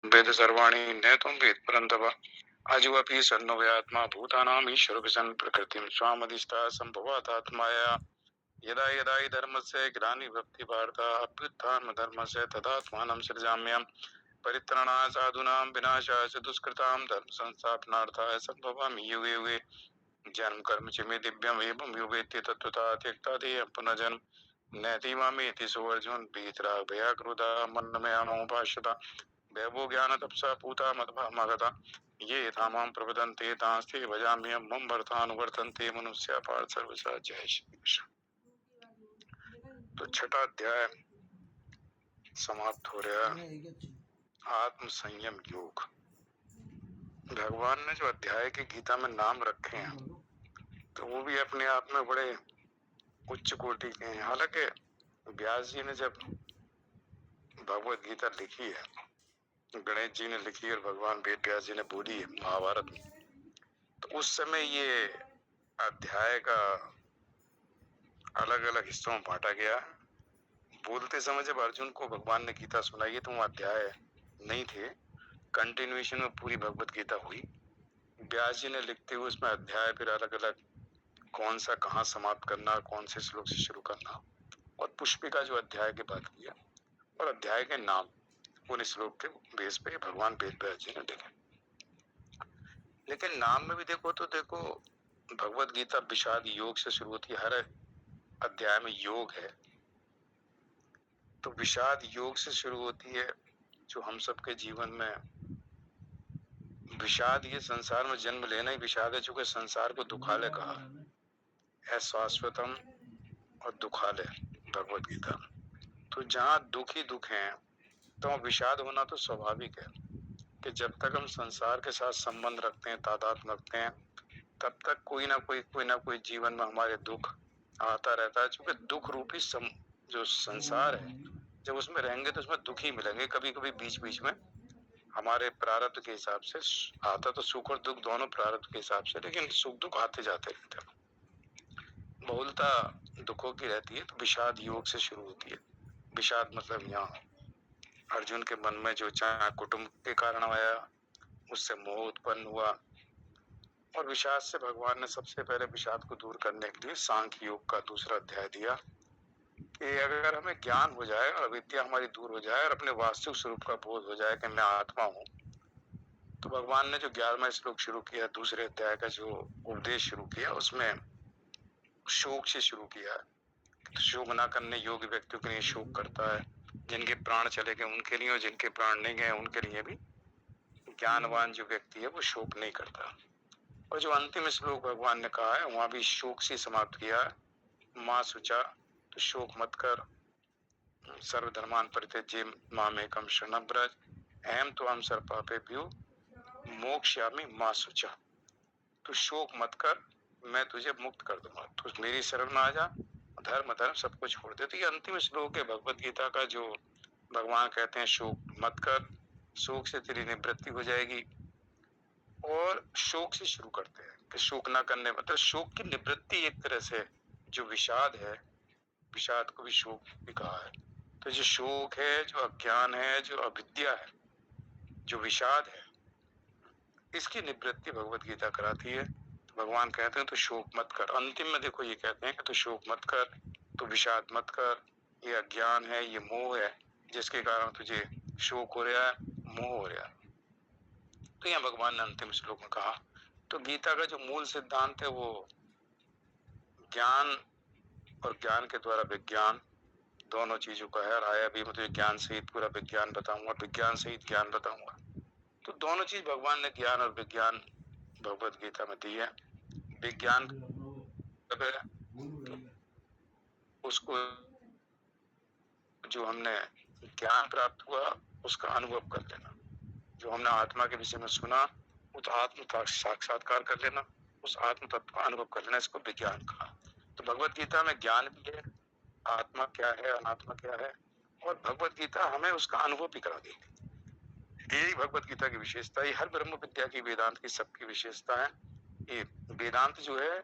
वेद सर्वाणि नेतुं वेद परन्तप आजुवपि सन्नोव्यात्मा भूतानां ईश्वरो सन् प्रकृतिं स्वामधिष्ठा सम्भवातात्माया यदा यदा हि धर्मस्य ग्लानिर्भवति भारत अभ्युत्थानं धर्मस्य तदात्मानं सृजाम्यहम् परित्राणाय साधूनां विनाशाय च दुष्कृतां धर्म संस्थापनार्थाय सम्भवामि युगे युगे जन्म कर्म च मे दिव्यम् एवं यो वेत्ति तत्त्वतः त्यक्ता देहं पुनर्जन्म नैति मामेति सुवर्जुन भीतराग भया क्रोधा मन्नमयानोपाश्यता वैभव ज्ञान तपसा पूता मदभामगता ये यथा मां प्रपदन्ते तांस्ते भजाम्यहं मम भर्तानुवर्तन्ते मनुष्या पार्थ सर्वसा। जय श्री कृष्ण। तो छठा अध्याय समाप्त हो रहा है, आत्म संयम योग। भगवान ने जो अध्याय के गीता में नाम रखे हैं तो वो भी अपने आप में बड़े उच्च कोटि के हैं। हालांकि व्यास जी ने जब भगवत गीता लिखी है, गणेश जी ने लिखी और भगवान वेद व्यास जी ने बोली है महाभारत में, तो उस समय ये अध्याय का अलग अलग हिस्सों में बांटा गया। बोलते समय जब अर्जुन को भगवान ने गीता सुनाई तो वो अध्याय नहीं थे, कंटिन्यूएशन में पूरी भगवत गीता हुई। व्यास जी ने लिखते हुए उसमें अध्याय फिर अलग अलग कौन सा कहाँ समाप्त करना, कौन से श्लोक से शुरू करना, और पुष्पिका जो अध्याय के बाद किया, और अध्याय के नाम उन श्लोक के बेस पे भगवान वेद व्यास जी ने लिखे। लेकिन नाम में भी देखो तो देखो भगवत गीता विषाद योग से शुरू होती है, हर अध्याय में योग है, तो विषाद योग से शुरू होती है। जो हम सबके जीवन में विषाद, ये संसार में जन्म लेना ही विषाद है, चूंकि संसार को दुखालय कहा, अशाश्वतम और दुखालय भगवत गीता। तो जहाँ दुख ही दुख है तो विषाद होना तो स्वाभाविक है कि जब तक हम संसार के साथ संबंध रखते हैं, तादात्म्य रखते हैं, तब तक कोई ना कोई जीवन में हमारे दुख आता रहता है। क्योंकि दुख रूपी जो संसार है, जब उसमें रहेंगे तो उसमें दुख ही मिलेंगे। कभी कभी बीच बीच में हमारे प्रारब्ध के हिसाब से आता तो सुख और दुख दोनों प्रारब्ध के हिसाब से, लेकिन सुख दुख आते जाते रहते हैं, बहुलता दुखों की रहती है। तो विषाद योग से शुरू होती है। विषाद मतलब यहाँ अर्जुन के मन में जो चाहे कुटुंब के कारण आया, उससे मोह उत्पन्न हुआ, और विषाद से भगवान ने सबसे पहले विषाद को दूर करने के लिए सांख्य योग का दूसरा अध्याय दिया कि अगर हमें ज्ञान हो जाए और अविद्या हमारी दूर हो जाए और अपने वास्तविक स्वरूप का बोध हो जाए कि मैं आत्मा हूँ, तो भगवान ने जो 11वां श्लोक शुरू किया, दूसरे अध्याय का जो उपदेश शुरू किया, उसमें शोक से शुरू किया। तो शोक न करने योग्य व्यक्तियों के लिए शोक करता है, जिनके प्राण चले गए उनके लिए और जिनके प्राण नहीं गए उनके लिए भी ज्ञानवान जो व्यक्ति है वो शोक नहीं करता। और जो अंतिम श्लोक भगवान ने कहा है वहां भी शोक से समाप्त किया है। माँ सुचा, तो शोक मत कर, सर्वधर्मान परित्यज्य मामेकम शरणं व्रज अहम त्वां सर्वपापेभ्यो मोक्षयामि माँ सुचा। तो शोक मत कर, मैं तुझे मुक्त कर दूंगा, तो मेरी शरण में आ जा, धर्म धर्म सब कुछ छोड़ दे। तो ये अंतिम श्लोक है भगवत गीता का, जो भगवान कहते हैं शोक मत कर, शोक से तेरी निवृत्ति हो जाएगी। और शोक से शुरू करते हैं कि शोक ना करने, मतलब शोक की निवृत्ति एक तरह से जो विषाद है, विषाद को भी शोक भी कहा है। तो जो शोक है, जो अज्ञान है, जो अविद्या है, जो विषाद है, इसकी निवृत्ति भगवत गीता कराती है। तो भगवान कहते हैं तो शोक मत कर। अंतिम में देखो ये कहते हैं कि तो शोक मत कर, तो विषाद मत कर, ये अज्ञान है, ये मोह है, जिसके कारण तुझे शोक हो रहा है, मोह हो रहा है। तो यहाँ भगवान ने अंतिम श्लोक में कहा। तो गीता का जो मूल सिद्धांत है वो ज्ञान और ज्ञान के द्वारा विज्ञान दोनों चीजों का है। आया भी मुझे ज्ञान सहित पूरा विज्ञान बताऊंगा, विज्ञान सहित ज्ञान बताऊंगा। तो दोनों चीज भगवान ने ज्ञान और विज्ञान भगवत गीता में दी है। विज्ञान उसको जो हमने ज्ञान प्राप्त हुआ उसका अनुभव कर लेना, जो हमने आत्मा के विषय में सुना उस आत्म का साक्षात्कार कर लेना, उस आत्म तत्व का अनुभव कर लेना, इसको विज्ञान कहा। तो भगवत गीता में ज्ञान भी है, आत्मा क्या है, अनात्मा क्या है, और भगवत गीता हमें उसका अनुभव भी करा देगी। यही भगवत गीता की विशेषता है। हर ब्रह्म विद्या की, वेदांत की सबकी विशेषता है। ये वेदांत जो है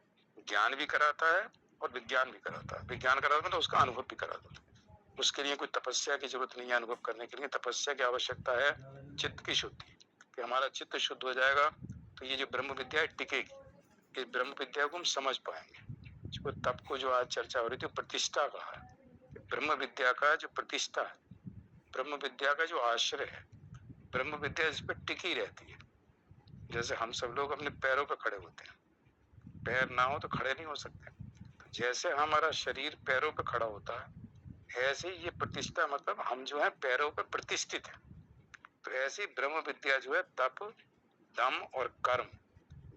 ज्ञान भी कराता है और विज्ञान भी कराता है। विज्ञान कराता है तो उसका अनुभव भी कराता है। उसके लिए कोई तपस्या की जरूरत नहीं है अनुभव करने के लिए। तपस्या की आवश्यकता है चित्त की शुद्धि, कि हमारा चित्त शुद्ध हो जाएगा तो ये जो ब्रह्म विद्या है टिकेगी, इस ब्रह्म विद्या को हम समझ पाएंगे। जो तप को जो आज चर्चा हो रही थी प्रतिष्ठा का है, ब्रह्म विद्या का जो प्रतिष्ठा है, ब्रह्म विद्या का जो आश्रय है, ब्रह्म विद्या इस पर टिकी रहती है। जैसे हम सब लोग अपने पैरों पर खड़े होते हैं, पैर ना हो तो खड़े नहीं हो सकते, तो जैसे हमारा शरीर पैरों पर खड़ा होता है ऐसे ही ये प्रतिष्ठा, मतलब हम जो है पैरों पर प्रतिष्ठित है। तो ऐसी ब्रह्म विद्या जो है तप, दम और कर्म,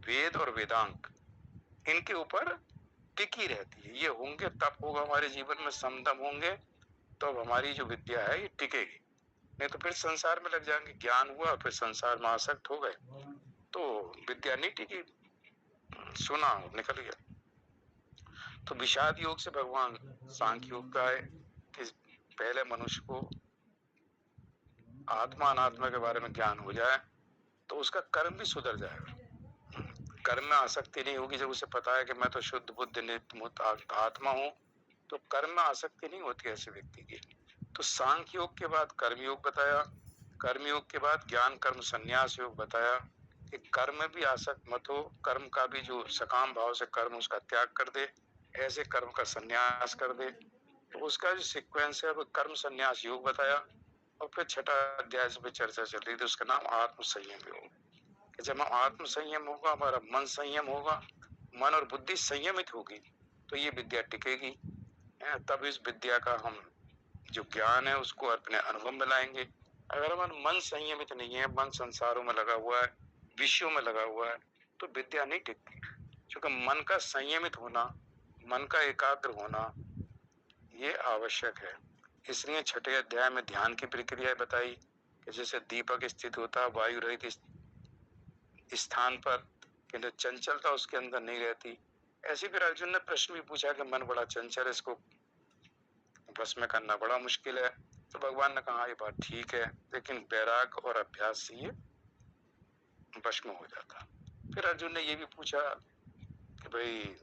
वेद और वेदांग, इनके ऊपर टिकी रहती है। ये होंगे तप होगा हमारे जीवन में, समदम होंगे तो अब हमारी जो विद्या है ये टिकेगी, नहीं तो फिर संसार में लग जाएंगे। ज्ञान हुआ फिर संसार में आसक्त हो गए तो विद्या नहीं टिकी, सुना निकल गया। तो विषाद योग से भगवान सांख्य योग का है कि पहले मनुष्य को आत्मा अनात्मा के बारे में ज्ञान हो जाए तो उसका कर्म भी सुधर जाएगा। कर्म में आसक्ति नहीं होगी। जब उसे पता है कि मैं तो शुद्ध बुद्ध नित्य मुक्त आत्मा हूँ तो कर्म में आसक्ति नहीं होती ऐसे व्यक्ति की। तो सांख्य योग के बाद कर्म योग बताया, कर्म योग के बाद ज्ञान कर्म संन्यास योग बताया कि कर्म में भी आसक्त मत हो, कर्म का भी जो सकाम भाव से कर्म उसका त्याग कर दे, ऐसे कर्म का संन्यास कर दे। तो उसका जो सीक्वेंस है वो कर्म संन्यास योग बताया। और फिर छठा अध्याय पे चर्चा चल रही थी, उसका नाम आत्म संयम योग। कि जब हम आत्म संयम होगा, हमारा मन संयम होगा, मन और बुद्धि संयमित होगी तो ये विद्या टिकेगी। तब इस विद्या का हम जो ज्ञान है उसको अपने अनुभव में लाएंगे। अगर हमारा मन संयमित नहीं है, मन संसारों में लगा हुआ है, विषयों में लगा हुआ है, तो विद्या नहीं टिकती। क्योंकि मन का संयमित होना, मन का एकाग्र होना ये आवश्यक है। इसलिए छठे अध्याय में ध्यान की प्रक्रिया बताई कि जैसे दीपक स्थित होता है वायु रहित स्थान पर, किंतु चंचलता उसके अंदर नहीं रहती। ऐसे फिर अर्जुन ने प्रश्न भी पूछा कि मन बड़ा चंचल, इसको बस में करना बड़ा मुश्किल है। तो भगवान ने कहा ये बात ठीक है, लेकिन वैराग और अभ्यास से ये वश में हो जाता। फिर अर्जुन ने ये भी पूछा कि भाई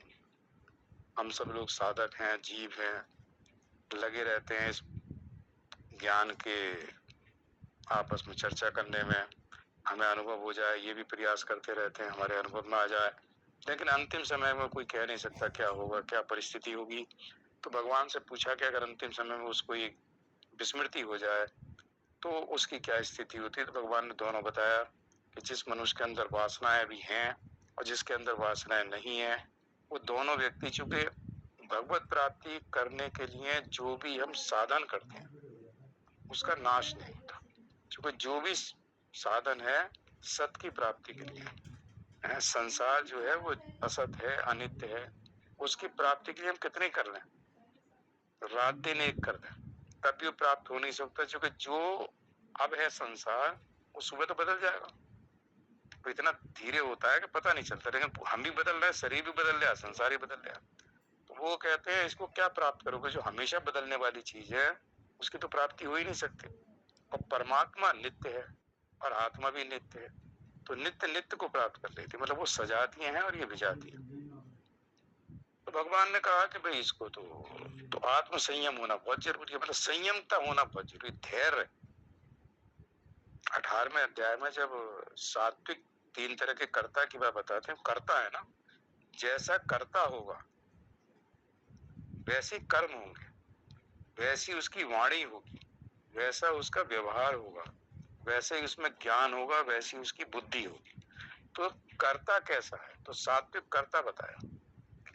हम सब लोग साधक हैं, जीव हैं, लगे रहते हैं इस ज्ञान के आपस में चर्चा करने में, हमें अनुभव हो जाए ये भी प्रयास करते रहते हैं, हमारे अनुभव में आ जाए, लेकिन अंतिम समय में कोई कह नहीं सकता क्या होगा, क्या परिस्थिति होगी। तो भगवान से पूछा कि अगर अंतिम समय में उसको ये विस्मृति हो जाए तो उसकी क्या स्थिति होती है। तो भगवान ने दोनों बताया कि जिस मनुष्य के अंदर वासनाएं भी हैं और जिसके अंदर वासनाएं नहीं है, वो दोनों व्यक्ति चूंकि भगवत प्राप्ति करने के लिए जो भी हम साधन करते हैं उसका नाश नहीं होता। क्योंकि जो भी साधन है सत की प्राप्ति के लिए है, संसार जो है वो असत है, अनित्य है, उसकी प्राप्ति के लिए हम कितने कर लें, रात दिन एक कर दें, तब भी प्राप्त हो नहीं सकता। क्योंकि जो अब है संसार वो सुबह तो बदल जाएगा, तो इतना धीरे होता है कि पता नहीं चलता, लेकिन हम भी बदल रहे हैं, शरीर भी बदल रहा है, संसार ही बदल रहा है। तो वो कहते हैं इसको क्या प्राप्त करोगे, जो हमेशा बदलने वाली चीज है उसकी तो प्राप्ति हो ही नहीं सकती। और परमात्मा नित्य है और आत्मा भी नित्य है, तो नित्य नित्य को प्राप्त कर लेती, मतलब वो सजाती हैं और ये विजाती है। तो भगवान ने कहा कि भाई इसको तो आत्म संयम होना बहुत जरूरी है, मतलब संयमता होना बहुत जरूरी, धैर्य। 18वें अध्याय में जब सात्विक 3 तरह के कर्ता की बात बताते हैं, कर्ता है ना, जैसा कर्ता होगा वैसे कर्म होंगे, वैसी उसकी वाणी होगी, वैसा उसका व्यवहार होगा, वैसे ही उसमें ज्ञान होगा, वैसी उसकी बुद्धि होगी। तो कर्ता कैसा है, तो सात्विक कर्ता बताया।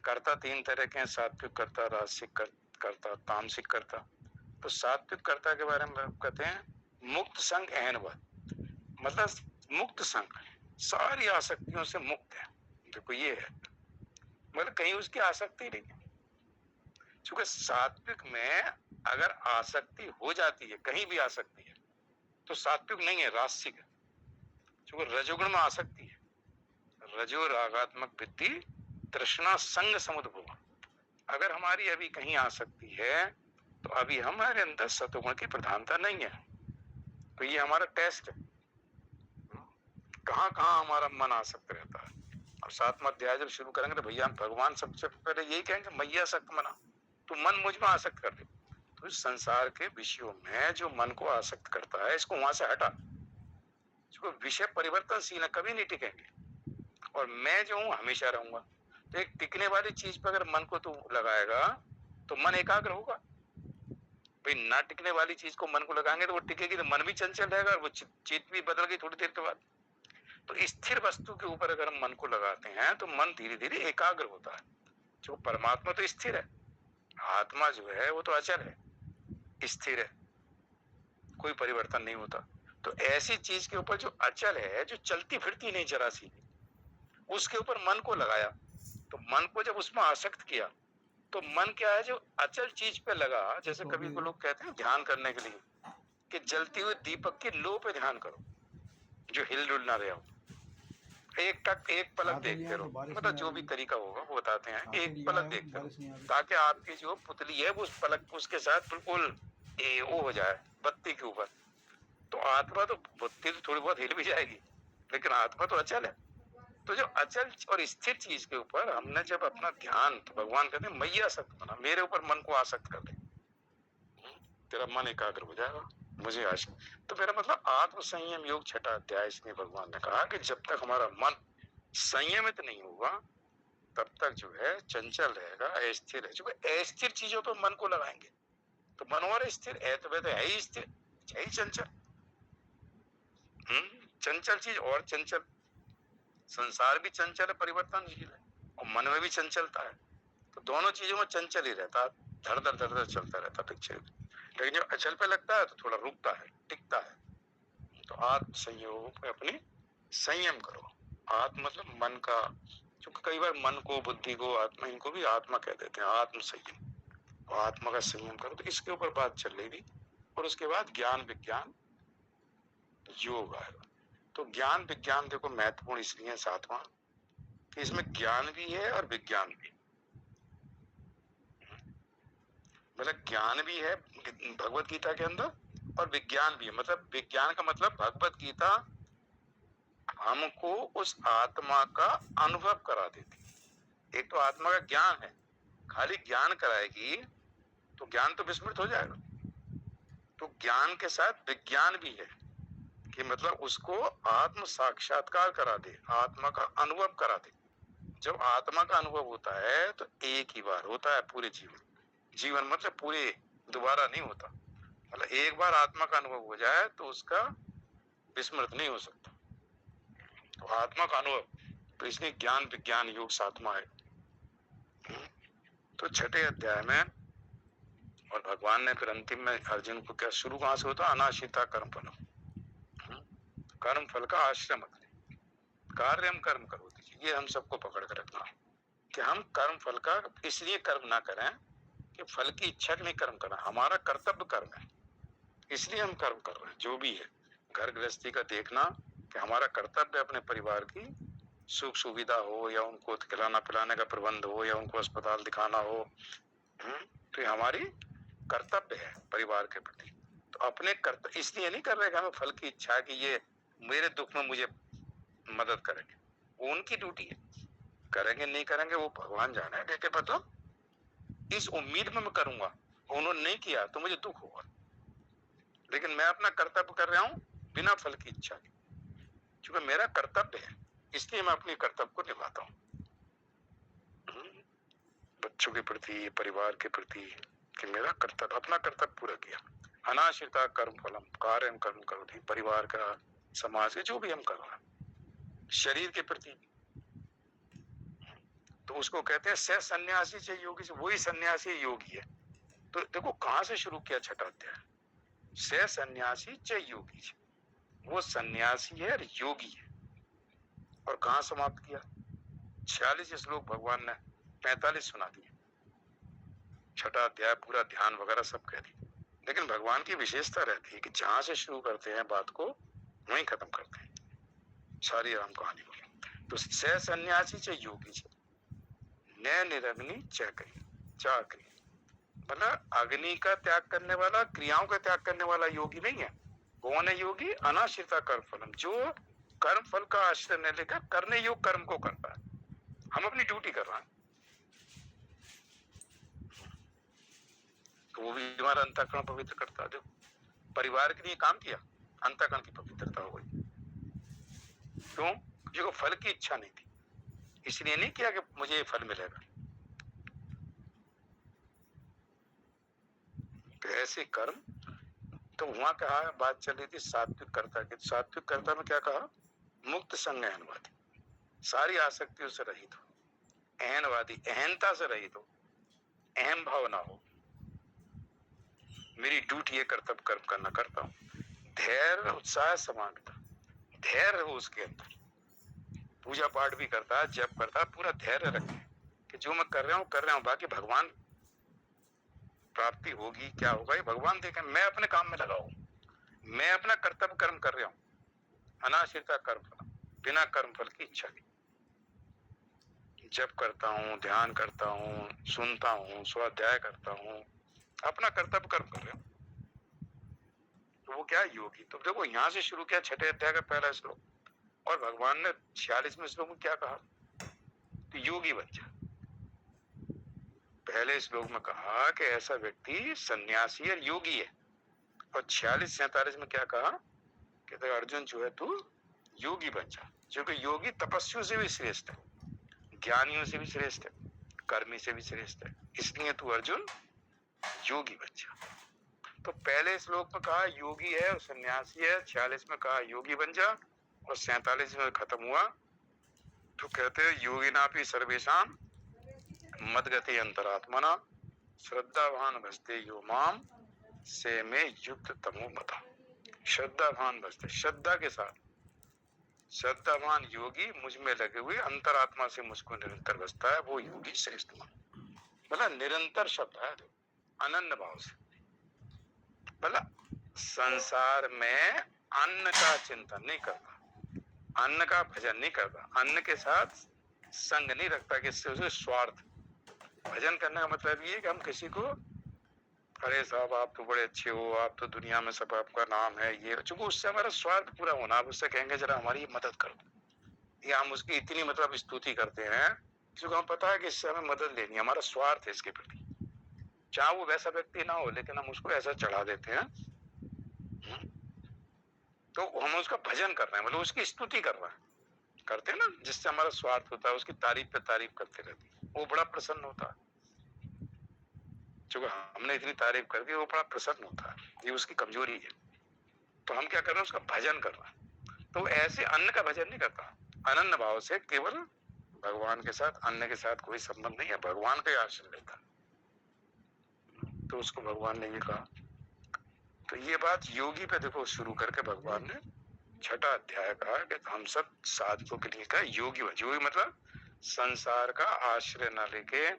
कर्ता 3 तरह के हैं, सात्विक कर्ता, राजसिक कर्ता, तामसिक कर्ता। तो सात्विक कर्ता के बारे में कहते हैं मुक्त संग अहनवत, मतलब मुक्त संग, सारी आसक्तियों से मुक्त है। देखो ये है, मतलब कहीं उसकी आसक्ति नहीं है। क्योंकि सात्विक में अगर आसक्ति हो जाती है, कहीं भी आसक्ति है, तो सात्विक नहीं है, राजसिक है। क्योंकि रजोगुण में आसक्ति है, रजो रागात्मक वृत्ति तृष्णा संग समुद्भव। अगर हमारी अभी कहीं आसक्ति है तो अभी हमारे अंदर सतोगुण की प्रधानता नहीं है। तो ये हमारा टेस्ट है, कहाँ कहाँ हमारा मन आसक्त रहता है। और 7वां अध्याय जब शुरू करेंगे तो भैया भगवान सबसे पहले यही कहेंगे मैया सक्त मना, तो मन मुझ में आसक्त कर दे। तो इस संसार के विषयों में जो मन को आसक्त करता है इसको वहां से हटा, जो विषय परिवर्तनशील है, कभी नहीं टिकेंगे, और मैं जो हूँ हमेशा रहूंगा। तो एक टिकने वाली चीज पर अगर मन को तू लगाएगा तो मन एकाग्र होगा। भाई ना टिकने वाली चीज को मन को लगाएंगे तो वो टिकेगी, तो मन भी चंचल रहेगा और वो चित्त भी बदल गई थोड़ी देर के बाद। तो स्थिर वस्तु के ऊपर अगर हम मन को लगाते हैं तो मन धीरे धीरे एकाग्र होता है। जो परमात्मा तो स्थिर है, आत्मा जो है वो तो अचल है, स्थिर है, कोई परिवर्तन नहीं होता। तो ऐसी चीज के ऊपर जो अचल है, जो चलती फिरती नहीं जरा सी, उसके ऊपर मन को लगाया, तो मन को जब उसमें आसक्त किया तो मन क्या है, जो अचल चीज पे लगा। जैसे कभी को लोग कहते हैं ध्यान करने के लिए कि जलती हुई दीपक की लो पे ध्यान करो, जो हिल डुल ना रहे हो, एक टक एक पलक देखते रहो, मतलब जो भी तरीका होगा वो बताते हैं, एक पलक देखते रहो ताकि आपकी जो पुतली है वो उस पलक उसके साथ बिल्कुल वो हो जाए बत्ती के ऊपर। तो आत्मा तो बुद्धि तो थोड़ी बहुत हिल भी जाएगी, लेकिन आत्मा तो अचल है। तो जो अचल और स्थिर चीज के ऊपर हमने जब अपना ध्यान, तो भगवान कहते हैं मैया आसक्त बना, मेरे ऊपर मन को आसक्त कर दे, तेरा मन एकाग्र हो जाएगा, मुझे आशा। तो मेरा मतलब आत्म संयम योग छठा अध्याय, इसमें भगवान ने कहा कि जब तक हमारा मन संयमित नहीं होगा तब तक जो है चंचल रहेगा, अस्थिर है। जो अस्थिर चीजों पर मन को लगाएंगे तो मन और स्थिर है, तो वह है ही स्थिर, है ही चंचल। चंचल चीज और चंचल, संसार भी चंचल है, परिवर्तनशील है, और मन में भी चंचलता है। तो दोनों चीजों में चंचल ही रहता है, धड़ धड़ धड़ धड़ चलता रहता पिक्चर। लेकिन जब अचल पे लगता है तो थोड़ा रुकता है, टिकता है। तो आत्म संयोग में अपनी संयम करो। आत्म मतलब मन का, क्योंकि कई बार मन को, बुद्धि को, आत्मा, इनको भी आत्मा कह देते हैं, आत्म संयम। तो आत्मा का संयम करो। तो इसके ऊपर बात चल रही थी, और उसके बाद ज्ञान विज्ञान योग आएगा। तो ज्ञान विज्ञान देखो महत्वपूर्ण इसलिए है सातवां, कि इसमें ज्ञान भी है और विज्ञान भी। मतलब ज्ञान भी है भगवत गीता के अंदर और विज्ञान भी है। मतलब विज्ञान का मतलब भगवत गीता हमको उस आत्मा का अनुभव करा देती। एक तो आत्मा का ज्ञान है, खाली ज्ञान कराएगी तो ज्ञान तो विस्मृत हो जाएगा। तो ज्ञान के साथ विज्ञान भी है, कि मतलब उसको आत्म साक्षात्कार करा दे, आत्मा का अनुभव करा दे। जब आत्मा का अनुभव होता है तो एक ही बार होता है पूरे जीवन, जीवन मतलब पूरे, दोबारा नहीं होता। मतलब एक बार आत्मा का अनुभव हो जाए तो उसका विस्मृत नहीं हो सकता। तो आत्मा का अनुभव, तो इसलिए ज्ञान विज्ञान योग सातवां है। तो छठे अध्याय में, और भगवान ने फिर अंतिम में अर्जुन को क्या शुरू कहां से होता, अनाशिता कर्म फलम, कर्म फल का आश्रय मत ले, कार्य हम कर्म करो। ये हम सबको पकड़ कर रखना कि हम कर्म फल का इसलिए कर्म ना करें कि फल की इच्छा नहीं कर्म करना, हमारा कर्तव्य कर्म है, इसलिए हम कर्म कर रहे हैं। जो भी है घर गृहस्थी का देखना कि हमारा कर्तव्य अपने परिवार की सुख सुविधा हो, या उनको खिलाना पिलाने का प्रबंध हो, या उनको अस्पताल दिखाना हो, तो ये हमारी कर्तव्य है परिवार के प्रति। तो अपने कर्तव्य इसलिए नहीं कर रहे कि हमें फल की इच्छा है कि ये मेरे दुख में मुझे मदद करेंगे, वो उनकी ड्यूटी है, करेंगे नहीं करेंगे वो भगवान जाने। लेकिन मतलब इस उम्मीद में मैं करूंगा, उन्होंने नहीं किया तो मुझे दुख होगा, लेकिन मैं अपना कर्तव्य कर रहा हूँ बिना फल की इच्छा के, क्योंकि मेरा कर्तव्य है, इसलिए मैं अपने कर्तव्य को निभाता हूँ। बच्चों के प्रति, परिवार के प्रति, कि मेरा कर्तव्य, अपना कर्तव्य पूरा किया। अनाश्रिता कर्म फलम कार्य कर्म करो थी, परिवार का, समाज के, जो भी हम कर रहे हैं, शरीर के प्रति, तो उसको कहते हैं से सन्यासी से योगी से, वही सन्यासी योगी है। तो देखो कहां से शुरू किया छठा अध्याय, से सन्यासी च योगी से, वो सन्यासी है और योगी है। और कहां समाप्त किया, 46 श्लोक भगवान ने 45 सुना दिए, छठा अध्याय पूरा ध्यान वगैरह सब कह दिया। लेकिन भगवान की विशेषता रहती है कि जहां से शुरू करते हैं बात को वहीं खत्म करते हैं, सारी राम कहानी को। तो से सन्यासी च योगी से, न निरग्नि चाकरी, चाकरी मतलब अग्नि का त्याग करने वाला, क्रियाओं का त्याग करने वाला योगी नहीं है। कौन है योगी, अनाश्रिता कर्म फलम, जो कर्म फल का आश्रय न लेकर करने योग्य कर्म को करता है। हम अपनी ड्यूटी कर रहे हैं तो वो भी हमारा अंतःकरण पवित्र करता है। देखो परिवार के लिए काम किया, अंतःकरण की पवित्रता हो गई। क्यों? जो फल की इच्छा नहीं थी, इसलिए नहीं किया कि मुझे ये फल मिलेगा। तो ऐसे कर्म। तो वहां कहा, बात चल रही थी सात्विक कर्ता की। सात्विक कर्ता में क्या कहा? मुक्त संग अहनवादी, सारी आसक्तियों से रहित हो, अहनवादी, अहंता से रहित हो, अहम भाव ना हो, मेरी ड्यूटी है कर्तव्य कर्म करना, करता हूँ। धैर्य, उत्साह, समानता, धैर्य हो उसके अंदर, पूजा पाठ भी करता है, जप करता है, पूरा धैर्य रखे कि जो मैं कर रहा हूँ, बाकी भगवान प्राप्ति होगी क्या होगा ये भगवान देखें, मैं अपने काम में लगा हूं, मैं अपना कर्तव्य कर्म कर रहा हूँ, अनाश्रिता कर्म फल, बिना कर्म फल की इच्छा की। जप करता हूँ, ध्यान करता हूँ, सुनता हूँ, स्वाध्याय करता हूँ, अपना कर्तव्य कर्म कर रहा हूँ, तो वो क्या योगी। तो देखो यहाँ से शुरू किया 6 अध्याय का पहला श्लोक, और भगवान ने 46वें श्लोक में क्या कहा? तो योगी बन जा। पहले श्लोक में कहा कि ऐसा व्यक्ति सन्यासी और योगी है, और 46-47 में क्या कहा कि तो अर्जुन जो है तू योगी बन जा, क्योंकि योगी तपस्वियों से भी श्रेष्ठ है, ज्ञानियों से भी श्रेष्ठ है, कर्मी से भी श्रेष्ठ है, इसलिए तू अर्जुन योगी बन जा। तो पहले श्लोक में कहा योगी है और सन्यासी है, 46 में कहा योगी बन जा, और 47 में खत्म हुआ तो कहते हैं योगी नापी सर्वेशाम मदगति अंतरात्मना श्रद्धावान भजते यो माम से में युक्त तमो मता। श्रद्धावान भजते, श्रद्धा के साथ, श्रद्धावान योगी मुझ में लगे हुए अंतरात्मा से मुझको निरंतर बसता है, वो योगी श्रेष्ठ मान। मतलब निरंतर शब्द है, अनन्य भाव से। मतलब संसार में अन्न का चिंतन नहीं करता, अन्न का भजन नहीं करता, अन्न के साथ संग नहीं रखता कि इससे उसे स्वार्थ। भजन करने का मतलब ये कि हम किसी को, अरे साहब आप तो बड़े अच्छे हो, आप तो दुनिया में सब आपका नाम है, ये चूंकि उससे हमारा स्वार्थ पूरा होना, आप उससे कहेंगे जरा हमारी मदद करो, या हम उसकी इतनी मतलब स्तुति करते हैं क्योंकि हमें पता है कि इससे हमें मदद लेनी है, हमारा स्वार्थ है इसके प्रति, चाहे वो वैसा व्यक्ति ना हो, लेकिन हम उसको ऐसा चढ़ा देते हैं। तो हम उसका भजन कर रहे हैं, मतलब उसकी स्तुति कर रहे हैं, करते हैं ना, जिससे हमारा स्वार्थ होता है, उसकी तारीफ पे तारीफ करते रहते हैं, वो बड़ा प्रसन्न होता है। चूंकि हमने इतनी तारीफ कर दी, वो बड़ा प्रसन्न होता है, ये उसकी कमजोरी है। तो हम क्या कर रहे हैं? उसका भजन कर रहे हैं। तो ऐसे अन्न का भजन नहीं करता, अनन्य भाव से केवल भगवान के साथ, अन्न के साथ कोई संबंध नहीं है, भगवान का ही आश्रय लेता। तो उसको भगवान ने ये कहा। तो ये बात योगी पे देखो शुरू करके भगवान ने 6 अध्याय कहा कि हम सब साधकों के लिए का योगी। योगी मतलब संसार का आश्रय न लेके,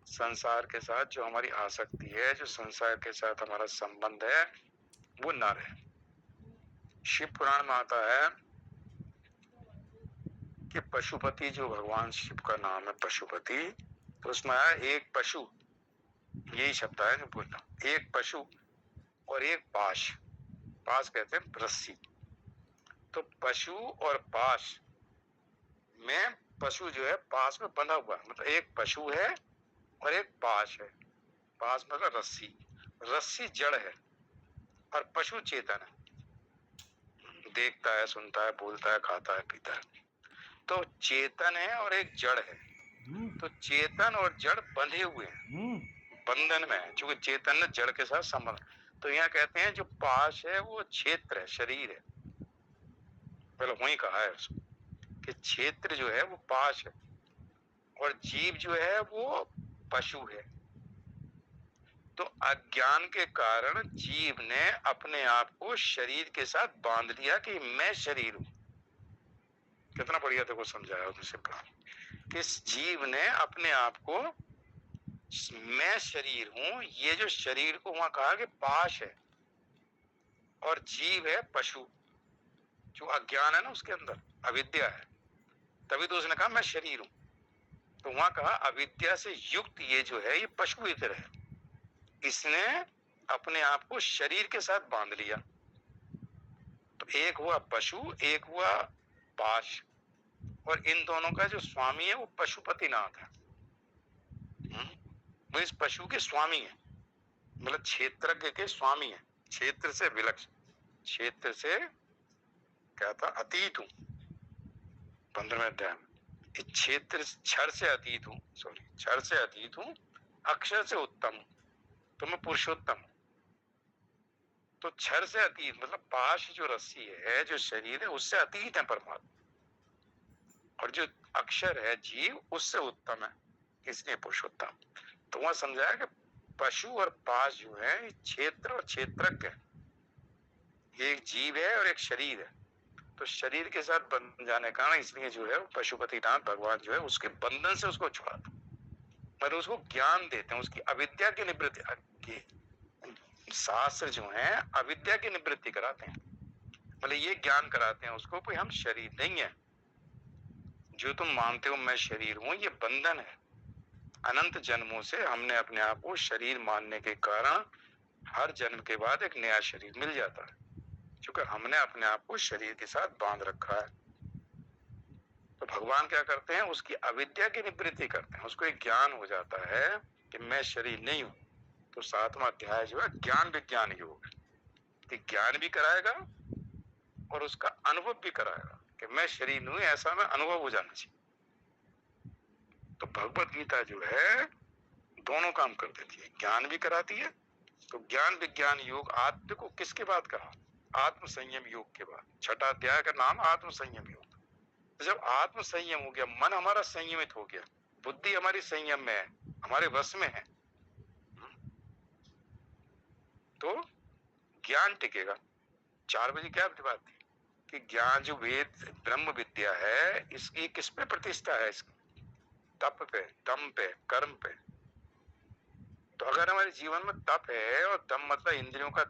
संसार के साथ जो हमारी आसक्ति है, जो संसार के साथ हमारा संबंध है, वो ना रहे। शिव पुराण में आता है कि पशुपति, जो भगवान शिव का नाम है पशुपति, तो उसमें आया एक पशु, यही शब्द है जो बोलना, एक पशु और एक पाश, पाश कहते हैं रस्सी। तो पशु और पाश में, पशु जो है पास में बंधा हुआ, मतलब एक पशु है और एक पाश है। पाश मतलब रस्सी, रस्सी जड़ है और पशु चेतन है, देखता है, सुनता है, बोलता है, खाता है, पीता है। तो चेतन है और एक जड़ है। तो चेतन और जड़ बंधे हुए हैं, बंधन में है, क्योंकि चेतन ने जड़ के साथ संबंध। तो यहाँ कहते हैं जो पाश है वो क्षेत्र है, शरीर है, पहले वही कहा है उसको कि क्षेत्र जो है वो पाश है, और जीव जो है वो पशु है। तो अज्ञान के कारण जीव ने अपने आप को शरीर के साथ बांध लिया कि मैं शरीर हूं। कितना बढ़िया देखो समझाया उनसे कहा कि जीव ने अपने आप को, मैं शरीर हूं, ये जो शरीर को वहां कहा कि पाश है, और जीव है पशु, जो अज्ञान है ना उसके अंदर, अविद्या है, तभी तो उसने कहा मैं शरीर हूं। तो वहां कहा अविद्या से युक्त ये जो है ये पशु इतर है, इसने अपने आप को शरीर के साथ बांध लिया। तो एक हुआ पशु, एक हुआ पाश, और इन दोनों का जो स्वामी है वो पशुपतिनाथ है। वो इस पशु के स्वामी है, मतलब क्षेत्रज्ञ के स्वामी है, क्षेत्र से विलक्षण, क्षेत्र से क्या था, अतीत हूं। 15वें अध्याय में, क्षेत्र क्षर से अतीत हूँ, सॉरी क्षर से अतीत हूँ, अक्षर से उत्तम हूँ, तो मैं पुरुषोत्तम हूँ। तो क्षर से अतीत मतलब पाश जो रस्सी है, जो शरीर है, उससे अतीत है परमात्मा, और जो अक्षर है जीव उससे उत्तम है, इसलिए पुरुषोत्तम। तो वहां समझाया कि पशु और पाश जो है क्षेत्र और क्षेत्रज्ञ है, एक जीव है और एक शरीर है। तो शरीर के साथ बंध जाने का इसलिए जो है पशुपतिनाथ भगवान जो है उसके बंधन से उसको छुड़ाते, मतलब उसको ज्ञान देते हैं, उसकी अविद्या की निवृत्ति की। शास्त्र जो है अविद्या की निवृत्ति कराते हैं, मतलब ये ज्ञान कराते हैं उसको कि हम शरीर नहीं है, जो तुम मानते हो मैं शरीर हूं, ये बंधन है। अनंत जन्मों से हमने अपने आप को शरीर मानने के कारण हर जन्म के बाद एक नया शरीर मिल जाता है, क्योंकि हमने अपने आप को शरीर के साथ बांध रखा है। तो भगवान क्या करते हैं, उसकी अविद्या की निवृत्ति करते हैं, उसको एक ज्ञान हो जाता है कि मैं शरीर नहीं हूं। तो 7वां अध्याय जो है ज्ञान विज्ञान योग है, कि ज्ञान भी कराएगा और उसका अनुभव भी कराएगा कि मैं शरीर नहीं हूं, ऐसा मैं अनुभव हो जाना चाहिए। तो भगवत गीता जो है दोनों काम कर देती है, ज्ञान भी कराती है। तो ज्ञान विज्ञान योग आत्म को किसके बाद कहा, आत्म संयम योग के बाद। 6ठा अध्याय का नाम आत्म संयम योग। तो जब आत्म संयम हो गया, मन हमारा संयमित हो गया, बुद्धि हमारी संयम में है, हमारे वश में है, तो ज्ञान टिकेगा। 4 बजे क्या बात थी कि ज्ञान जो वेद ब्रह्म विद्या है, इसकी किस पे प्रतिष्ठा है, इसकी तप पे, दम पे, कर्म पे। तो अगर हमारे जीवन में तप है, और दम मतलब इंद्रियों का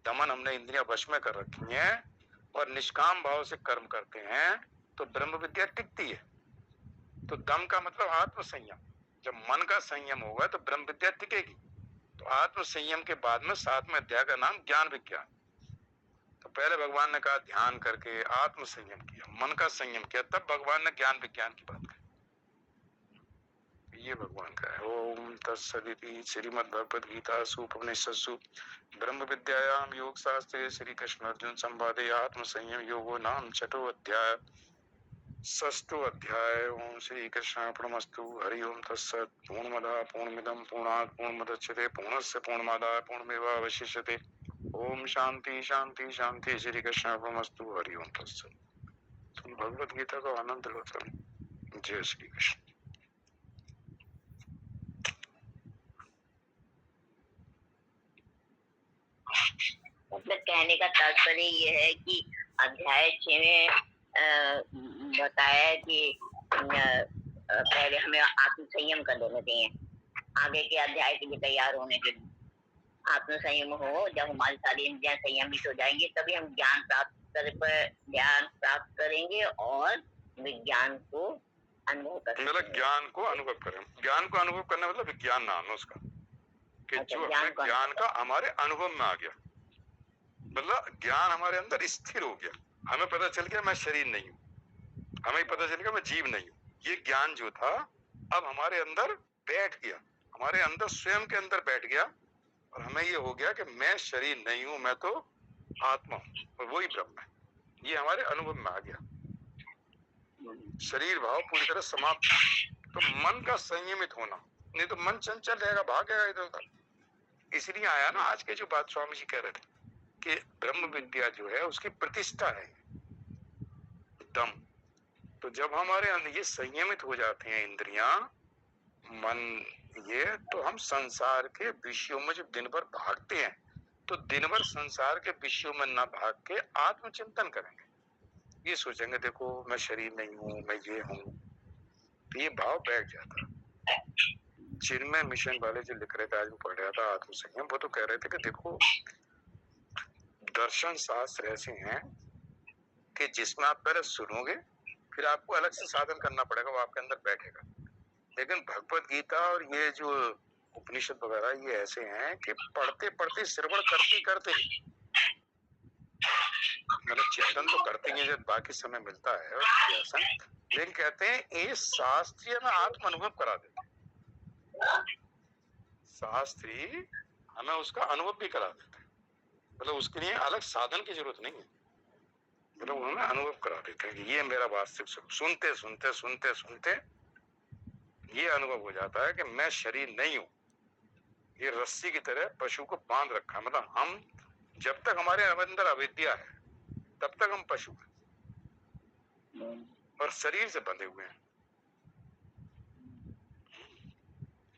दमन, हमने इंद्रियां वश में कर रखी हैं और निष्काम भाव से कर्म करते हैं, तो ब्रह्म विद्या टिकती है। तो दम का मतलब आत्म संयम, जब मन का संयम होगा तो ब्रह्म विद्या टिकेगी। तो आत्म संयम के बाद में 7वें अध्याय का नाम ज्ञान विज्ञान। तो पहले भगवान ने कहा ध्यान करके आत्म संयम किया, मन का संयम किया, तब भगवान ने ज्ञान विज्ञान की बात कही। ये भगवान का है। ओम तत्सदिति श्रीमद् भगवद गीता उपनिषत्सु ब्रह्म विद्यायाम योग शास्त्रे श्री कृष्ण अर्जुन संवादे आत्म संयम योगो नाम 6ठो अध्याय 6ठो अध्याय। ओम श्री कृष्णार्पणमस्तु। हरि ओम तत्सत्। पूर्णमदः पूर्णमिदं पूर्णात् पूर्णमुदच्यते पूर्णस्य पूर्णमादाय पूर्णमेवावशिष्यते। ओम शांति शांति शांति। श्री कृष्णार्पणमस्तु। हरि ओम तत्सत्। तुम भगवत गीता का आनंद लो। जय श्री कृष्ण। मतलब कहने का तात्पर्य ये है कि अध्याय 6 में बताया है कि पहले हमें आत्म संयम कर लेना चाहिए, आगे के अध्याय के लिए तैयार होने के लिए। आत्म संयम हो, जब हमारी सारी इंद्रियां संयमित हो जाएंगी, तभी हम ज्ञान प्राप्त करेंगे और विज्ञान को अनुभव कर, मतलब ज्ञान को अनुभव करें। ज्ञान को अनुभव करना मतलब विज्ञान नाम है उसका, कि अच्छा, जो हमें ज्ञान का हमारे अनुभव में आ गया, मतलब ज्ञान हमारे अंदर स्थिर हो गया। हमें पता चल गया मैं शरीर नहीं हूँ, हमें पता चल गया मैं जीव नहीं हूँ। ये ज्ञान जो था अब हमारे अंदर बैठ गया, हमारे अंदर स्वयं के अंदर बैठ गया, और हमें ये हो गया कि मैं शरीर नहीं हूँ, मैं तो आत्मा हूँ और वही ब्रह्म है। ये हमारे अनुभव में आ गया, शरीर भाव पूरी तरह समाप्त। तो मन का संयमित होना, नहीं तो मन चंचल रहेगा, भागेगा इधर उधर। इसलिए आया ना आज के जो बात स्वामी जी कह रहे थे कि ब्रह्म विद्या जो है उसकी प्रतिष्ठा है दम। तो जब हमारे अंदर ये संयमित हो जाते हैं इंद्रियां, मन, ये तो हम संसार के विषयों में जब दिन भर भागते हैं, तो दिन भर संसार के विषयों में ना भाग के आत्मचिंतन करेंगे। ये सोचेंगे देखो मैं शरीर नहीं हूँ, मैं ये हूँ, तो ये भाव बैठ जाता। जिनमें मिशन वाले जो लिख रहे थे, आज वो पढ़ रहा था आत्म संयम, वो तो कह रहे थे कि देखो दर्शन शास्त्र ऐसे हैं कि जिसमें आप पहले सुनोगे, फिर आपको अलग से साधन करना पड़ेगा, वो आपके अंदर बैठेगा। लेकिन भगवत गीता और ये जो उपनिषद वगैरह ये ऐसे हैं कि पढ़ते पढ़ते श्रवण करते करते मतलब चिंतन तो करते हैं जब बाकी समय मिलता है और लेकिन कहते हैं ये शास्त्रीय में आत्म अनुभव करा देते हैं। शास्त्री हमें उसका अनुभव भी करा देते हैं, मतलब उसके लिए अलग साधन की जरूरत नहीं है। मतलब उन्होंने अनुभव करा देते हैं कि ये मेरा वास्तविक स्वरूप। सुनते सुनते सुनते सुनते ये अनुभव हो जाता है कि मैं शरीर नहीं हूं, ये रस्सी की तरह पशु को बांध रखा है। मतलब हम जब तक हमारे अंदर अविद्या है तब तक हम पशु हैं और शरीर से बंधे हुए हैं।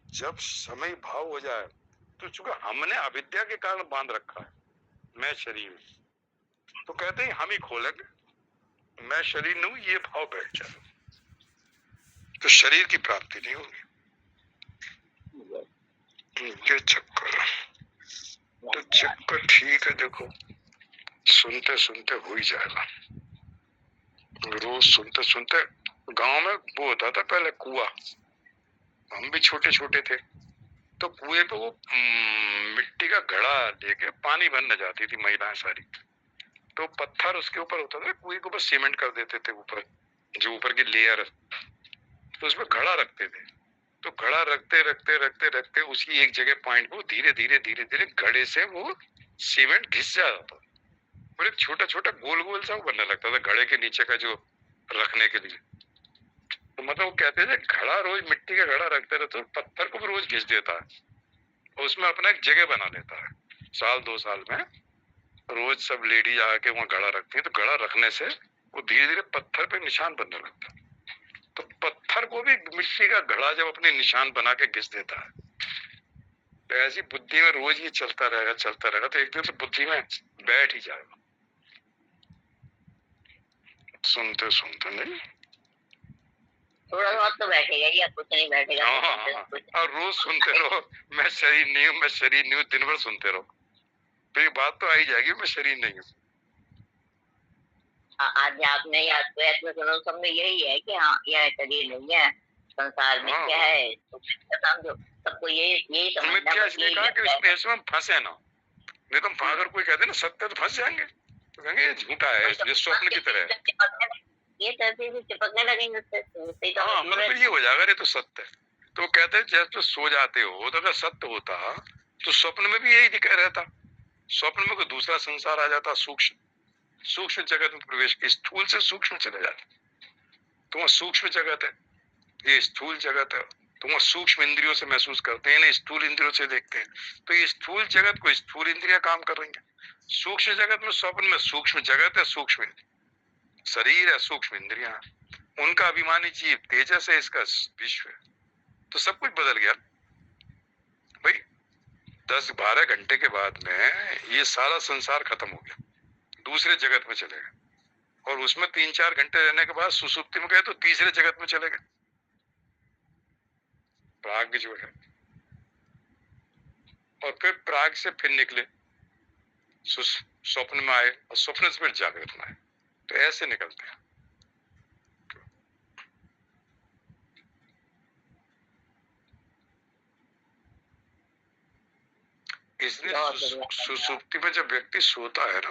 जब समय भाव हो जाए तो चूंकि हमने अविद्या के कारण बांध रखा है मैं शरीर हूं, तो कहते हैं हम ही खोलेंगे, मैं शरीर नहीं हूं, ये भाव बैठ जाए तो शरीर की प्राप्ति नहीं होगी। ये चक्कर, तो चक्कर ठीक है। देखो सुनते सुनते हो ही जाएगा। रोज सुनते सुनते गांव में वो होता था पहले कुआं, हम भी छोटे छोटे थे तो कुएं पे वो मिट्टी का घड़ा लेके पानी भरने जाती थी महिलाएं सारी। तो पत्थर उसके ऊपर होता था, कुएं के ऊपर सीमेंट कर देते थे ऊपर, जो ऊपर की लेयर, तो उसमें घड़ा रखते थे। तो घड़ा रखते रखते रखते रखते उसी एक जगह पॉइंट को धीरे धीरे धीरे धीरे घड़े से वो सीमेंट घिस जाता था और एक छोटा छोटा गोल गोल सा बनने लगता था घड़े के नीचे का जो रखने के लिए। तो मतलब वो कहते थे घड़ा रोज मिट्टी का घड़ा रखते रहते तो पत्थर को भी रोज घिस देता है और उसमें अपना एक जगह बना लेता है। साल 2 साल में रोज सब लेडीज आके वहां घड़ा रखती है, तो घड़ा रखने से वो धीरे धीरे पत्थर पे निशान बनने लगता है। तो पत्थर को भी मिट्टी का घड़ा जब अपने निशान बना के घिस देता है, तो ऐसी बुद्धि में रोज ये चलता रहेगा तो एक दिन तो बुद्धि में बैठ ही जाएगा। सुनते सुनते नहीं, थोड़ा बहुत तो बैठेगा या कुछ नहीं बैठेगा। और रोज सुनते रहो मैं शरीर नहीं हूँ, मैं शरीर नहीं हूँ, दिन भर सुनते रहो, तो ये बात तो आई जाएगी मैं शरीर नहीं हूँ। आध्यात्म या अद्वैत में सुनो, सब में यही है कि हाँ यह शरीर नहीं है, संसार में क्या है समझो, सबको यही समझना है कि इसमें हम फंसे ना। नहीं तो अगर कोई कहते ना सत्य तो फंस जाएंगे, तो कहेंगे ये झूठा है, ये स्वप्न की तरह है, ये तरह से चिपकने लगेंगे उससे। हाँ मतलब फिर ये हो जाएगा ये तो सत्य है। तो कहते हैं जब तो सो जाते हो तो अगर सत्य होता तो स्वप्न में भी यही दिखा रहता। स्वप्न में कोई दूसरा संसार आ जाता, सूक्ष्म जगत में प्रवेश, स्थूल से सूक्ष्म चले जाते, तो वह सूक्ष्म जगत है, ये स्थूल जगत है। तो वह सूक्ष्म इंद्रियों से महसूस करते हैं, स्थूल इंद्रियों से देखते हैं। तो ये स्थूल जगत को स्थूल इंद्रियां काम कर रही है, सूक्ष्म जगत में स्वप्न में सूक्ष्म जगत है, सूक्ष्म शरीर है, सूक्ष्म इंद्रियां, उनका अभिमानी जीव तेजस है, इसका विश्व है। तो सब कुछ बदल गया भाई। 10-12 घंटे के बाद में ये सारा संसार खत्म हो गया, दूसरे जगत में चले गए और उसमें 3-4 घंटे रहने के बाद सुसुप्ति में गए तो तीसरे जगत में चले गए, प्राग जो है। और फिर प्राग से फिर निकले, स्वप्न में आए और स्वप्न से फिर जागृत में आए, तो ऐसे निकलते हैं। इसलिए सुसुप्ति में जब व्यक्ति सोता है ना,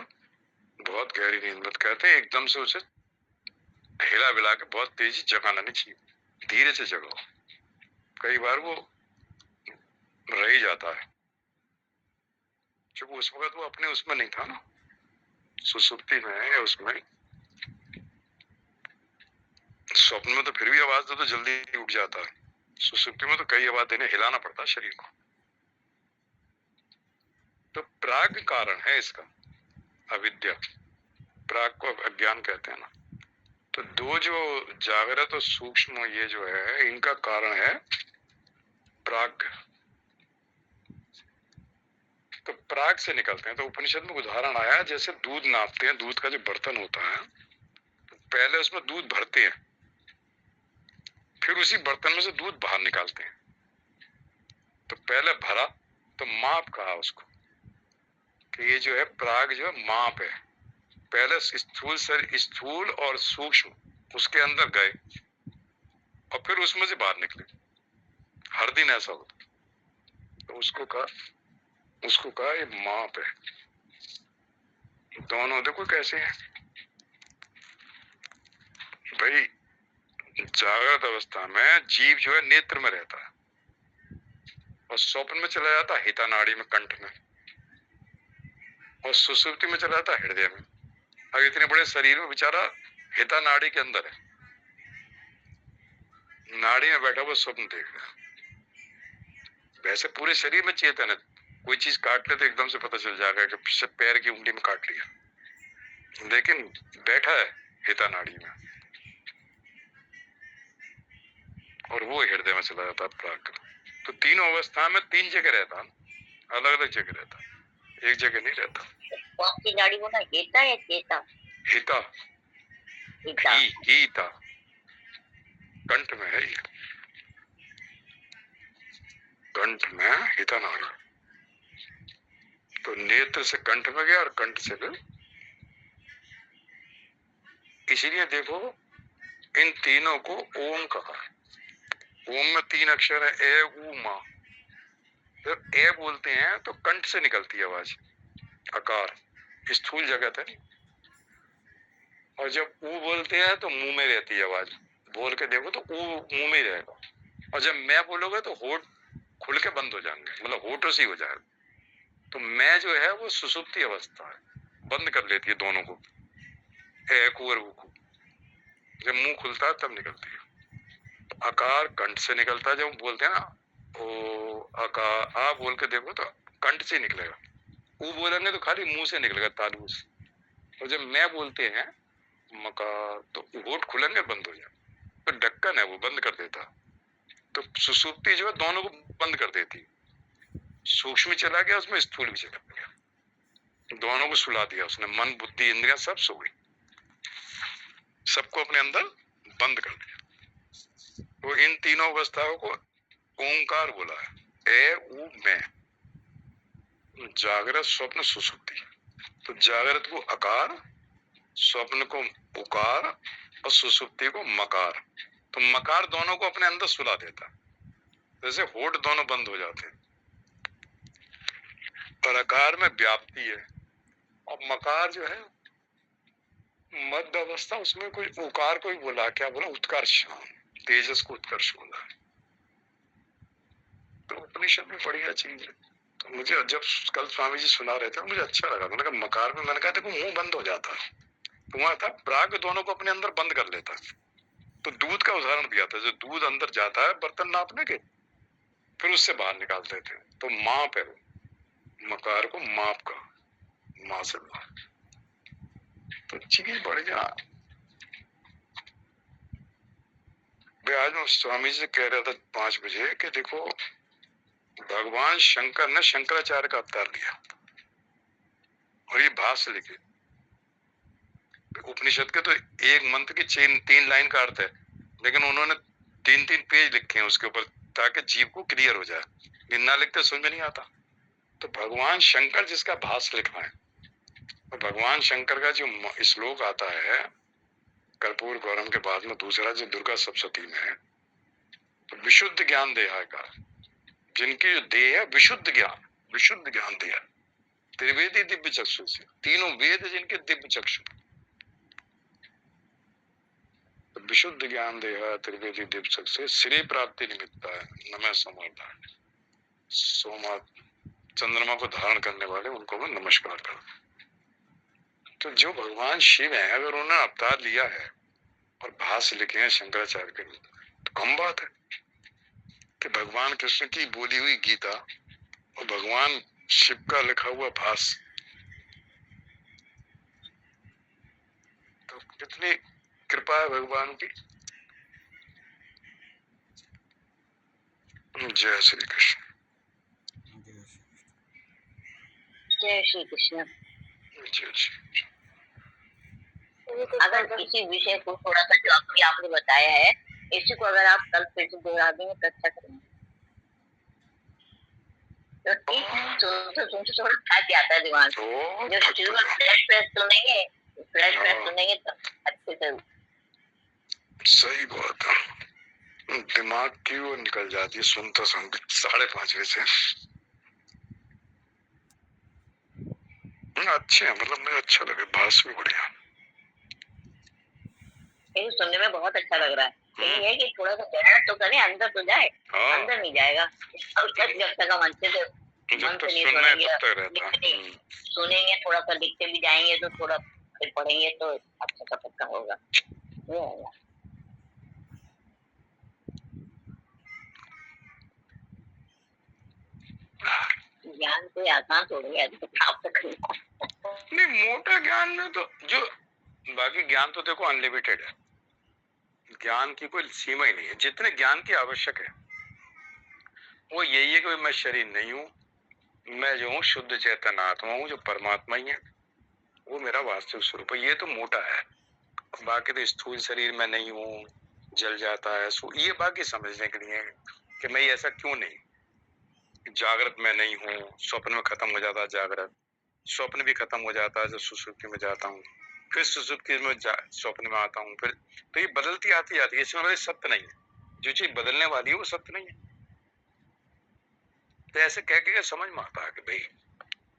बहुत गहरी नींद में, कहते हैं एकदम से उसे हिला विला के बहुत तेजी जगाना नहीं चाहिए, धीरे से जगाओ। कई बार वो रह ही जाता है, क्योंकि उस वक्त वो अपने उसमें नहीं था ना, सुसुप्ति में है उसमें। स्वप्न में तो फिर भी आवाज दो तो जल्दी उठ जाता है, सुसुप्ति में तो कई आवाज देने, हिलाना पड़ता है शरीर को। तो प्राग कारण है इसका, अविद्या, प्राग को अज्ञान कहते हैं ना। तो दो जो जागृत और सूक्ष्म ये जो है, इनका कारण है प्राग। तो प्राग से निकलते हैं। तो उपनिषद में उदाहरण आया, जैसे दूध नापते हैं, दूध का जो बर्तन होता है, पहले उसमें दूध भरते हैं, फिर उसी बर्तन में से दूध बाहर निकालते हैं। तो पहले भरा तो माप कहा उसको, कि ये जो है प्राग जो है माप है। पहले स्थूल और सूक्ष्म उसके अंदर गए और फिर उसमें से बाहर निकले, हर दिन ऐसा होता। तो उसको कहा ये माप है। दोनों देखो कैसे हैं भाई। जागृत अवस्था में जीव जो है नेत्र में रहता है और स्वप्न में चला जाता है हिता नाड़ी में, कंठ में, और सुसुप्ति में चला जाता है हृदय में। अब इतने बड़े शरीर में बेचारा हिता नाड़ी के अंदर है, नाड़ी में बैठा हुआ स्वप्न देख रहा है। वैसे पूरे शरीर में चेतन है, कोई चीज काट ले तो एकदम से पता चल जाएगा कि पैर की उंगली में काट लिया, लेकिन बैठा है हिता नाड़ी में, और वो हृदय में चला जाता प्राग। तो तीनों अवस्था में तीन जगह रहता, अलग अलग जगह रहता, एक जगह नहीं रहता। कौन सी नाड़ी बोला, हेता या चेता? हिता, हिता, हिता कंठ में है, कंठ में हिता नाड़ी। तो नेत्र से कंठ में गया और कंठ से फिर, इसीलिए देखो इन तीनों को ओम कहा। ओम में तीन अक्षर है, ए उ मा। जब ए बोलते हैं तो कंठ से निकलती है आवाज, आकार, स्थूल जगत है। और जब ऊ बोलते हैं तो मुंह में रहती है आवाज, बोल के देखो तो ऊ मुंह में ही रहेगा। और जब मैं बोलोगे तो होठ खुल के बंद हो जाएंगे, मतलब होठों से ही हो जाएगा। तो मैं जो है वो सुसुप्ति अवस्था है, बंद कर लेती है दोनों को, ए को और ऊ को। जब मुंह खुलता है तब निकलती है। आकार कंठ से निकलता है, जब बोलते हैं ना ओ आकार, आ बोल के देखो तो कंठ से निकलेगा। ऊ बोलेंगे तो खाली मुंह से निकलेगा, तालू से। और जब मैं बोलते हैं मकार तो होठ खुलेंगे, बंद हो जाए। तो ढक्कन है वो बंद कर देता। तो सुसुप्ति जो है दोनों को बंद कर देती, सूक्ष्म चला गया उसमें, स्थूल भी चला गया, दोनों को सुला दिया उसने। मन बुद्धि इंद्रियां सब सो गई, सबको अपने अंदर बंद कर दिया। तो इन तीनों अवस्थाओं को ओंकार बोला है, ए उ मैं। जागृत स्वप्न सुसुप्ति। तो जागृत को अकार, स्वप्न को उकार और सुसुप्ति को मकार। तो मकार दोनों को अपने अंदर सुला देता, जैसे होठ दोनों बंद हो जाते हैं। और अकार में व्याप्ति है, और मकार जो है मध्य अवस्था, उसमें कोई उकार को ही बोला, क्या बोला, उत्कर्ष, तेजस को उत्कर्ष बोला। तो उपनिषद में बढ़िया चीज है। तो मुझे जब कल स्वामी जी सुना रहे थे मुझे अच्छा लगा। मैंने कहा मकार में, मैंने कहा देखो मुंह बंद हो जाता है, तो वहां था प्राग दोनों को अपने अंदर बंद कर लेता। तो दूध का उदाहरण दिया था, जो दूध अंदर जाता है बर्तन नापने के, फिर उससे बाहर निकालते थे। तो माप है वो, मकार को माप का, मां से बाहर। तो चीज बढ़िया। आज मैं स्वामी जी से कह रहा था 5 बजे कि देखो भगवान शंकर ने शंकराचार्य का अवतार लिया और ये भाष्य लिखे। उपनिषद के तो एक मंत्र की 3 लाइन का अर्थ है, लेकिन उन्होंने 3 पेज लिखे हैं उसके ऊपर, ताकि जीव को क्लियर हो जाए। ना लिखते समझ में नहीं आता। तो भगवान शंकर जिसका भाष्य लिखा है, और भगवान शंकर का जो श्लोक आता है कर्पूर गौरम के बाद में दूसरा, जो दुर्गा सप्तशती में है, तो विशुद्ध ज्ञान देहा का, जिनकी जो देह है विशुद्ध ज्ञान देह, त्रिवेदी दिव्य चक्षु से, तीनों वेद जिनके दिव्य चक्षु, तो विशुद्ध ज्ञान देहा त्रिवेदी दिव्य चक्षु से श्री प्राप्ति निमित्त है नमः समर्थ। सोमा चंद्रमा को धारण करने वाले उनको मैं नमस्कार करता। तो जो भगवान शिव है, अगर उन्होंने अवतार लिया है और भाष्य लिखे हैं शंकराचार्य के, तो कम बात है कि भगवान कृष्ण की बोली हुई गीता और भगवान शिव का लिखा हुआ भाष्य, तो कितनी कृपा है भगवान की। जय श्री कृष्ण। जय श्री कृष्ण। जय श्री। अगर किसी विषय को थोड़ा सा जो आपने बताया है, इसी को अगर आप कल फिर से दोहरा देंगे तो अच्छा करेंगे। तो ठीक, थोड़ा थक आता है दिमाग। जब शुरू में फ्रेश सुनेंगे तो अच्छे से। सही बात है, दिमाग की वो निकल जाती है सुनते 5:30 बजे से। अच्छे हैं, मतलब मुझे अच्छा लगे, भाषा भी बढ़िया। ये सुनने में बहुत अच्छा लग रहा है। यही है कि थोड़ा सा मेहनत तो करें, अंदर तो जाए। अंदर नहीं जाएगा जब तक हम अच्छे से मन से नहीं सुनेंगे, सुनेंगे थोड़ा सा, लिखते भी जाएंगे तो थोड़ा फिर पढ़ेंगे तो अच्छा सा पक्का होगा। ये है। ज्ञान कोई आसान थोड़ी है जो प्राप्त करना। नहीं, मोटा ज्ञान में तो जो बाकी ज्ञान तो देखो अनलिमिटेड है, ज्ञान की कोई सीमा ही नहीं है। जितने ज्ञान की आवश्यक है वो यही है कि मैं शरीर नहीं हूँ, मैं जो हूँ शुद्ध चैतन्य आत्मा हूँ, जो परमात्मा ही है, वो मेरा वास्तविक स्वरूप है। ये तो मोटा है, बाकी तो स्थूल शरीर में नहीं हूँ, जल जाता है, ये बाकी समझने के लिए है कि मैं ऐसा क्यों नहीं, जागृत में नहीं हूँ, स्वप्न में खत्म हो जाता है जागृत, स्वप्न भी खत्म हो जाता है जब सुसुप्ति में जाता हूँ, फिर सुसुप्ति में स्वप्न में आता हूँ, फिर तो ये बदलती आती आती है, इसमें सत्य नहीं है। जो चीज बदलने वाली है वो सत्य नहीं है। तो ऐसे कह के समझ में आता है कि भाई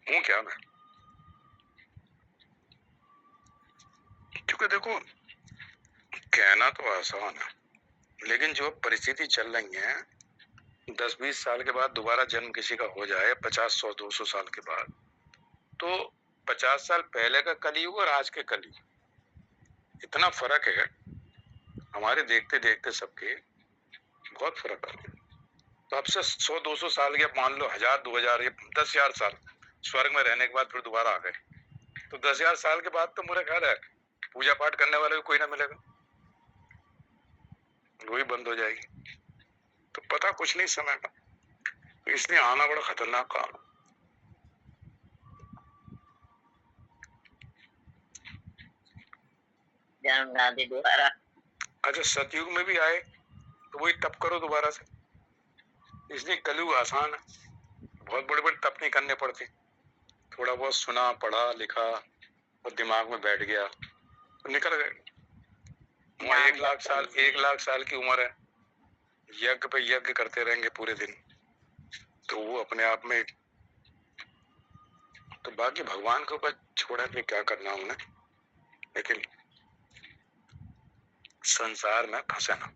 हूँ क्या मैं। क्योंकि देखो कहना तो आसान है, लेकिन जो परिस्थिति चल रही है, 10-20 साल के बाद दोबारा जन्म किसी का हो जाए, 50-100-200 साल के बाद, तो 50 साल पहले का कलयुग और आज के कलयुग इतना फर्क है हमारे देखते देखते सबके, बहुत फर्क है। तो अब से 100-200 साल या मान लो 1000-2000 या 10,000 साल स्वर्ग में रहने के बाद फिर दोबारा आ गए, तो 10,000 साल के बाद तो मेरा ख्याल है पूजा पाठ करने वाले को कोई ना मिलेगा, वही बंद हो जाएगी। तो पता कुछ नहीं समय का, तो इसलिए आना बड़ा खतरनाक काम। जन्म ना दे दोबारा। अच्छा, सतयुग में भी आए तो वही तप करो दोबारा से, इसलिए कलयुग आसान है, बहुत बड़े बड़े तप नहीं करने पड़ते, थोड़ा बहुत सुना पढ़ा लिखा और दिमाग में बैठ गया तो निकल गए। वहाँ 1 लाख साल की उम्र है, यज्ञ पे यज्ञ करते रहेंगे पूरे दिन, तो वो अपने आप में। तो बाकी भगवान के ऊपर छोड़ा कि क्या करना उन्हें, लेकिन संसार में फंसे ना,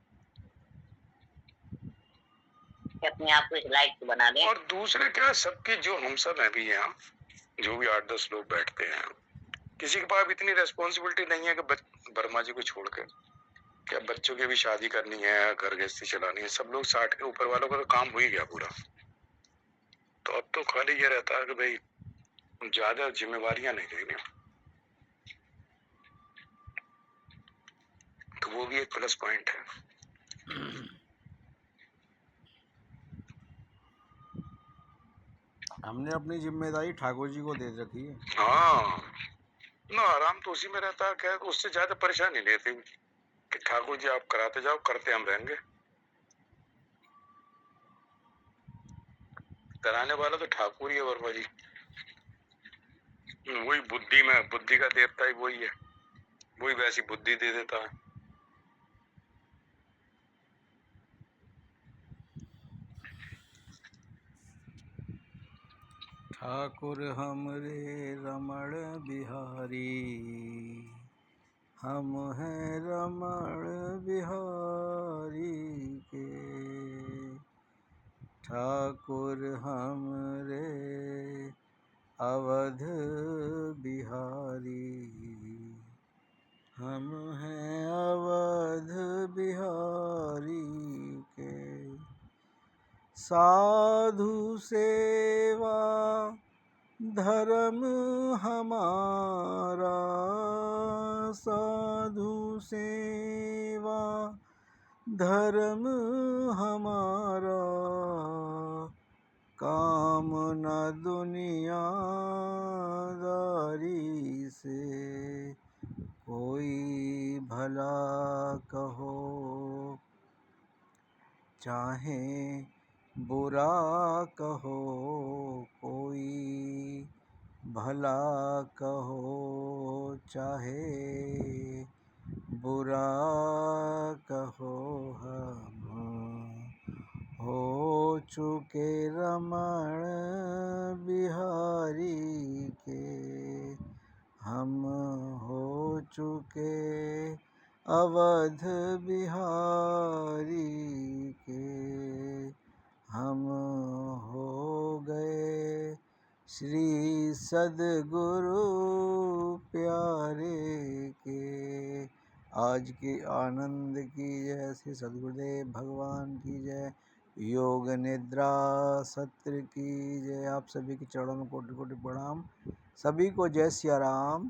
अपने आप को इस लायक बना दें। और दूसरे क्या, सबकी जो हम सब है भी यहाँ, जो भी 8-10 लोग बैठते हैं, किसी के पास इतनी रेस्पॉन्सिबिलिटी नहीं है कि वर्मा जी को छोड़ के क्या बच्चों की भी शादी करनी है, घर गृहस्थी चलानी है, सब लोग 60 के ऊपर वालों का तो काम हो ही गया पूरा। तो अब तो खाली ये रहता है कि भाई ज्यादा जिम्मेवारियां नहीं लेनी, तो वो भी एक प्लस पॉइंट है। हमने अपनी जिम्मेदारी ठाकुर जी को दे रखी है। हाँ ना, आराम तो उसी में रहता है, क्या उससे ज्यादा परेशानी लेते कि ठाकुर जी आप कराते जाओ, करते हम रहेंगे, कराने वाला तो ठाकुर ही है वर्मा जी, वही बुद्धि में, बुद्धि का देवता ही वही है, वही वैसी बुद्धि दे देता है। ठाकुर हमरे रमण बिहारी, हम हैं रमण बिहारी के। ठाकुर हमरे अवध बिहारी, हम हैं अवध बिहारी के। साधु सेवा धर्म हमारा, साधु सेवा धर्म हमारा, काम न दुनियादारी से। कोई भला कहो चाहे बुरा कहो, कोई भला कहो चाहे बुरा कहो, हम हो चुके रमण बिहारी के, हम हो चुके अवध बिहारी के, हम हो गए श्री सद्गुरु प्यारे के। आज के आनंद की जय, श्री सद्गुरुदेव भगवान की जय, योग निद्रा सत्र की जय। आप सभी के चरणों में कोटि कोटि प्रणाम। सभी को जय सिया राम,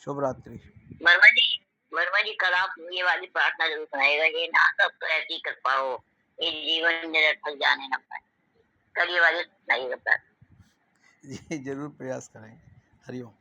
शुभ रात्रि। वर्मा जी कल आप ये वाली प्रार्थना जरूर सुनाएगा, ये ना सब तो ऐसी कृपा हो, ये जीवन निरर्थक जाने न पाए। कल ये वाली सुनाइएगा प्रार्थना। जी जरूर प्रयास करेंगे। हरिओम।